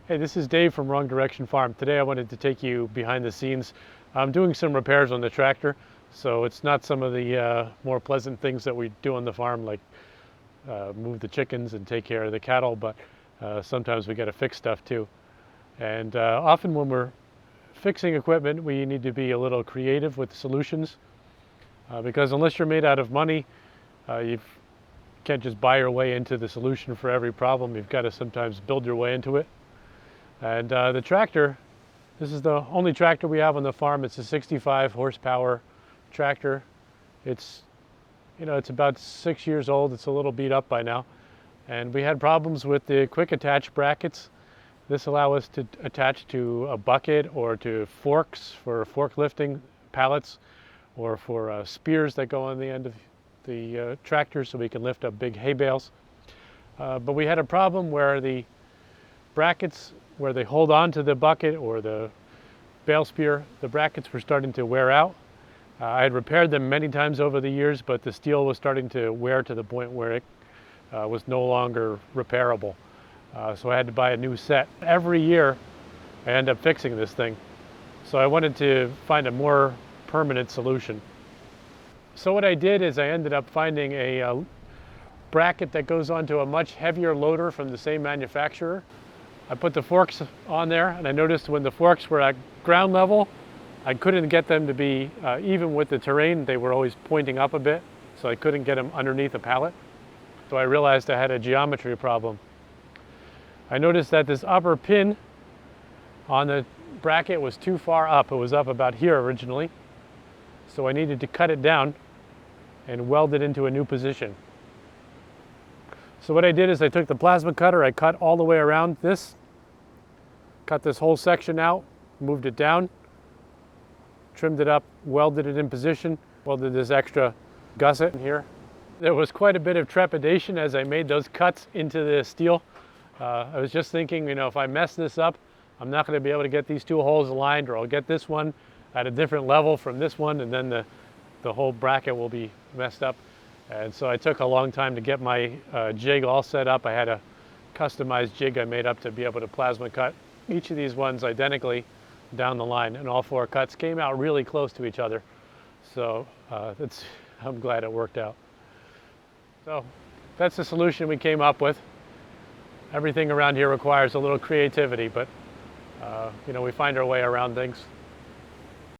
Hey, this is Dave from Wrong Direction Farm. Today I wanted to take you behind the scenes. I'm doing some repairs on the tractor, so it's not some of the more pleasant things that we do on the farm, like move the chickens and take care of the cattle, but sometimes we got to fix stuff too. And often when we're fixing equipment, we need to be a little creative with solutions, because unless you're made out of money, you can't just buy your way into the solution for every problem. You've got to sometimes build your way into it. And the tractor, this is the only tractor we have on the farm. It's a 65 horsepower tractor. It's about 6 years old. It's a little beat up by now. And we had problems with the quick attach brackets. This allows us to attach to a bucket or to forks for forklifting pallets, or for spears that go on the end of the tractor so we can lift up big hay bales. But we had a problem where the brackets, where they hold on to the bucket or the bale spear, the brackets were starting to wear out. I had repaired them many times over the years, but the steel was starting to wear to the point where it was no longer repairable. So I had to buy a new set. Every year I end up fixing this thing. So I wanted to find a more permanent solution. So what I did is I ended up finding a bracket that goes onto a much heavier loader from the same manufacturer. I put the forks on there, and I noticed when the forks were at ground level, I couldn't get them to be even with the terrain. They were always pointing up a bit, so I couldn't get them underneath a pallet. So I realized I had a geometry problem. I noticed that this upper pin on the bracket was too far up. It was up about here originally. So I needed to cut it down and weld it into a new position. So what I did is I took the plasma cutter, I cut all the way around this, cut this whole section out, moved it down, trimmed it up, welded it in position, welded this extra gusset in here. There was quite a bit of trepidation as I made those cuts into the steel. I was just thinking, if I mess this up, I'm not going to be able to get these two holes aligned, or I'll get this one at a different level from this one, and then the whole bracket will be messed up. And so I took a long time to get my jig all set up. I had a customized jig I made up to be able to plasma cut each of these ones identically down the line, and all 4 cuts came out really close to each other. So I'm glad it worked out. So that's the solution we came up with. Everything around here requires a little creativity, but we find our way around things.